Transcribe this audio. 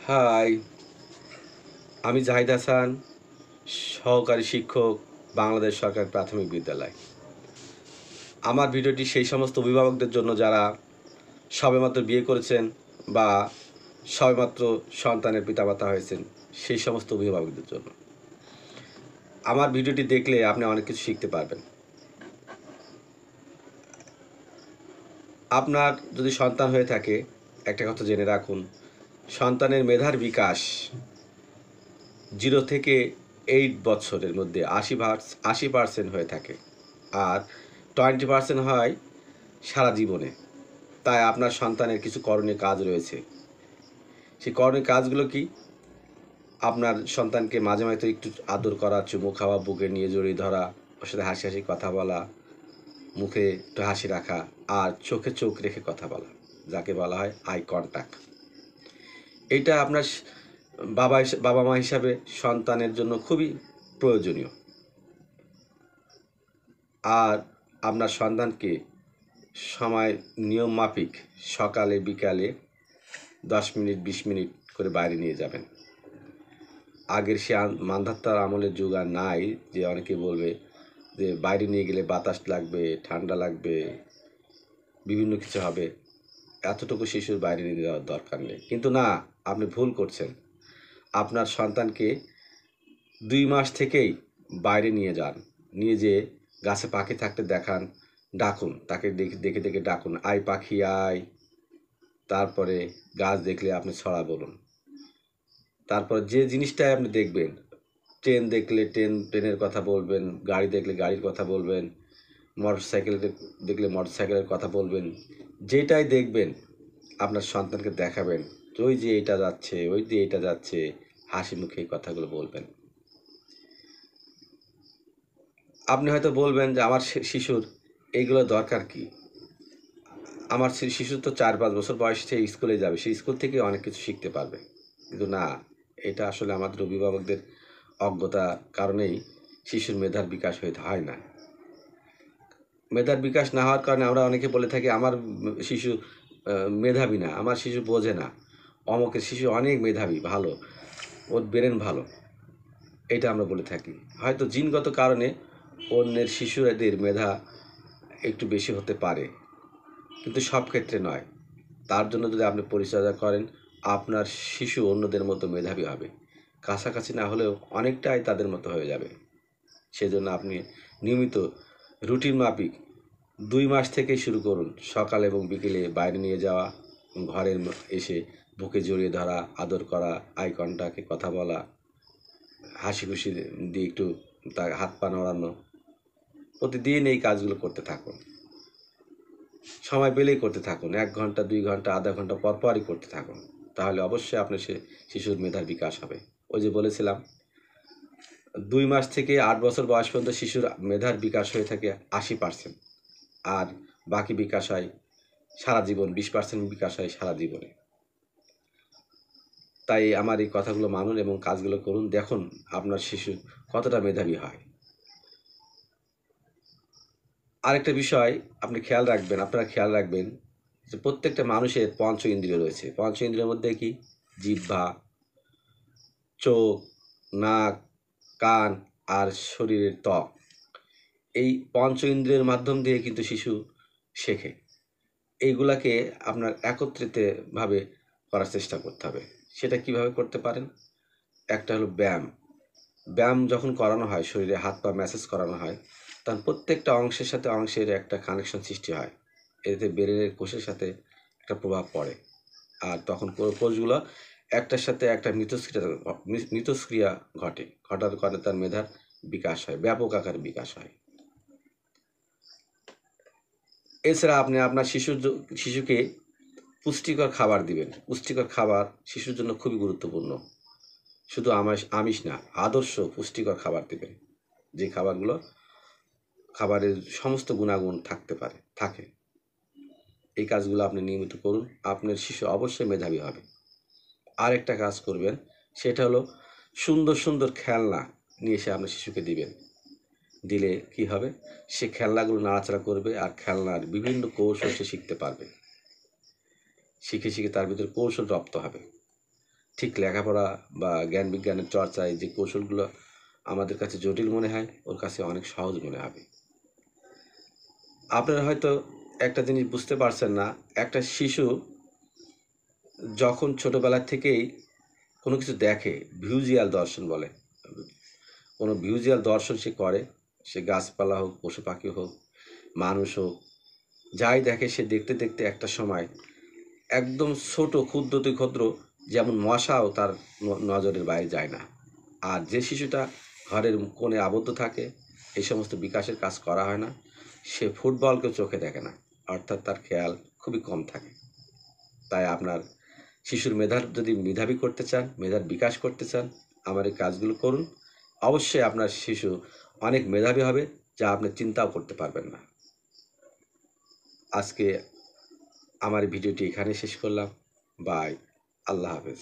High, আমি জাহিদ হাসান, সহকারী শিক্ষক, বাংলাদেশ সরকার প্রাথমিক বিদ্যালয়। আমার ভিডিওটি সেই সমস্ত অভিভাবকদের জন্য যারা সবেমাত্র বিয়ে করেছেন বা সবেমাত্র সন্তানের পিতামাতা হয়েছেন, সেই সমস্ত অভিভাবকদের জন্য। আমার ভিডিওটি দেখলে আপনি অনেক কিছু শিখতে পারবেন। আপনার যদি সন্তান হয়ে থাকে, একটা কথা জেনে রাখুন, সন্তানের মেধার বিকাশ 0 থেকে 8 বছরের মধ্যে 80% হয়ে থাকে, আর 20% হয় সারা জীবনে। তাই আপনার সন্তানের কিছু করণীয় কাজ রয়েছে। সেই করণীয় কাজগুলো কি? আপনার সন্তানকে মাঝে মাঝে একটু আদর করা, চুমু খাওয়া, বুকে নিয়ে জড়িয়ে ধরা, ওর সাথে হাসি হাসি কথা বলা, মুখে একটু হাসি রাখা, আর চোখে চোখ রেখে কথা বলা, যাকে বলা হয় আই কন্ট্যাক্ট। এইটা আপনার বাবা মা হিসাবে সন্তানের জন্য খুবই প্রয়োজনীয়। আর আপনার সন্তানকে সময় নিয়ম মাফিক সকালে বিকালে 10 মিনিট 20 মিনিট করে বাইরে নিয়ে যাবেন। আগের সে মান্ধাত্তার আমলের যুগ আর নাই, যে অনেকে বলবে যে বাইরে নিয়ে গেলে বাতাস লাগবে, ঠান্ডা লাগবে, বিভিন্ন কিছু হবে, এতটুকু শিশুর বাইরে নিয়ে যাওয়ার দরকার নেই। কিন্তু না, আপনি ভুল করছেন। আপনার সন্তানকে 2 মাস থেকেই বাইরে নিয়ে যান, নিয়ে যেয়ে গাছে পাখি থাকতে দেখান, ডাকুন, তাকে দেখে দেখে ডাকুন, আয় পাখি আয়। তারপরে গাছ দেখলে আপনি ছড়া বলুন। তারপর যে জিনিসটাই আপনি দেখবেন, ট্রেন দেখলে ট্রেনের কথা বলবেন, গাড়ি দেখলে গাড়ির কথা বলবেন, মোটরসাইকেল দেখলে মোটরসাইকেলের কথা বলবেন। যেটাই দেখবেন আপনার সন্তানকে দেখাবেন, ওই যে এটা যাচ্ছে, ওই যে এটা যাচ্ছে, হাসি মুখে এই কথাগুলো বলবেন। আপনি হয়তো বলবেন যে আমার শিশুর এইগুলো দরকার কি? আমার শিশু তো 4-5 বছর বয়স থেকে স্কুলে যাবে, সেই স্কুল থেকে অনেক কিছু শিখতে পারবে। কিন্তু না, এটা আসলে আমাদের অভিভাবকদের অজ্ঞতার কারণেই শিশুর মেধার বিকাশ হয় না। মেধার বিকাশ না হওয়ার কারণে আমরা অনেকে বলে থাকি আমার শিশু মেধাবী না, আমার শিশু বোঝে না, অমুকের শিশু অনেক মেধাবী, ভালো, ওর ব্রেন ভালো, এটা আমরা বলে থাকি। হয়তো জিনগত কারণে অন্যের শিশুদের মেধা একটু বেশি হতে পারে, কিন্তু সব ক্ষেত্রে নয়। তার জন্য যদি আপনি পরিচর্যা করেন, আপনার শিশু অন্যদের মতো মেধাবী হবে, কাছাকাছি না হলেও অনেকটাই তাদের মতো হয়ে যাবে। সেজন্য আপনি নিয়মিত রুটিন মাফিক 2 মাস থেকেই শুরু করুন। সকাল এবং বিকেলে বাইরে নিয়ে যাওয়া, ঘরে এসে বুকে জড়িয়ে ধরা, আদর করা, আই কন্ট্যাক্টে কথা বলা, হাসি খুশি দিয়ে একটু তার হাত পা নড়ানো। প্রতিদিন এই কাজগুলো করতে থাকুন, সময় পেলেই করতে থাকুন। 1 ঘন্টা 2 ঘন্টা আধা ঘন্টা পরপরই করতে থাকুন, তাহলে অবশ্যই আপনার শিশুর মেধার বিকাশ হবে। ওই যে বলেছিলাম, 2 মাস থেকে 8 বছর বয়স পর্যন্ত শিশুর মেধার বিকাশ হয়ে থাকে 80%, আর বাকি বিকাশ হয় সারা জীবন, 20% বিকাশ হয় সারা জীবনে। তাই আমার এই কথাগুলো মানুন এবং কাজগুলো করুন, দেখুন আপনার শিশু কতটা মেধাবী হয়। আরেকটা বিষয় আপনারা খেয়াল রাখবেন যে প্রত্যেকটা মানুষের পঞ্চ ইন্দ্রিয় রয়েছে। পঞ্চ ইন্দ্রিয়ের মধ্যে কি? জিহ্বা, চোখ, নাক, কান আর শরীরের ত্বক। এই পঞ্চ ইন্দ্রিয়ের মাধ্যম দিয়ে কিন্তু শিশু শেখে। এইগুলাকে আপনার একত্রিতভাবে করার চেষ্টা করতে হবে। সেটা কিভাবে করতে পারেন? একটা হলো ব্যায়াম। ব্যায়াম যখন করানো হয়, শরীরে হাত পা ম্যাসাজ করানো হয়, তখন প্রত্যেকটা অংশের সাথে অংশের একটা কানেকশন সৃষ্টি হয়। এতে ব্রেনের কোষের সাথে একটা প্রভাব পড়ে, আর তখন কোষগুলো একটার সাথে একটা মিথস্ক্রিয়া ঘটার কারণে তার মেধার বিকাশ হয়, ব্যাপক আকারে বিকাশ হয়। এছাড়া আপনি আপনার শিশুকে পুষ্টিকর খাবার দিবেন। পুষ্টিকর খাবার শিশুর জন্য খুবই গুরুত্বপূর্ণ। শুধু আমিষ না, আদর্শ পুষ্টিকর খাবার দিবেন, যে খাবারের সমস্ত গুণাগুণ থাকে। এই কাজগুলো আপনি নিয়মিত করুন, আপনার শিশু অবশ্যই মেধাবী হবে। আর একটা কাজ করবেন, সেটা হলো সুন্দর সুন্দর খেলনা নিয়ে এসে আপনার শিশুকে দিবেন। দিলে কি হবে? সে খেলনাগুলো নাড়াচাড়া করবে, আর খেলনার বিভিন্ন কৌশল সে শিখতে পারবে। শিখে শিখে তার ভিতরে কৌশল রপ্ত হবে। ঠিক লেখাপড়া বা জ্ঞান বিজ্ঞানের চর্চায় যে কৌশলগুলো আমাদের কাছে জটিল মনে হয় ওর কাছে অনেক সহজ মনে হবে। আপনারা হয়তো একটা জিনিস বুঝতে পারছেন না, একটা শিশু যখন ছোটোবেলা থেকেই কোনো কিছু দেখে, ভিউজিয়াল দর্শন বলে, কোনো ভিউজিয়াল দর্শন সে করে, সে গাছপালা হোক, পশু পাখি হোক, মানুষ হোক, যাই দেখে সে দেখতে দেখতে একটা সময় একদম ছোট ক্ষুদ্রতে ক্ষুদ্র যেমন মশাও তার নজরের বাইরে যায় না। আর যে শিশুটা ঘরের কোণে আবদ্ধ থাকে, এই সমস্ত বিকাশের কাজ করা হয় না, সে ফুটবলকে চোখে দেখে না, অর্থাৎ তার খেয়াল খুবই কম থাকে। তাই আপনার শিশুর মেধার যদি মেধাবী করতে চান, মেধার বিকাশ করতে চান, আমার এই কাজগুলো করুন। অবশ্যই আপনার শিশু অনেক মেধাবী হবে, যা আপনি চিন্তাও করতে পারবেন না। আজকে আমার ভিডিওটি এখানে শেষ করলাম। বাই। আল্লাহ হাফেজ।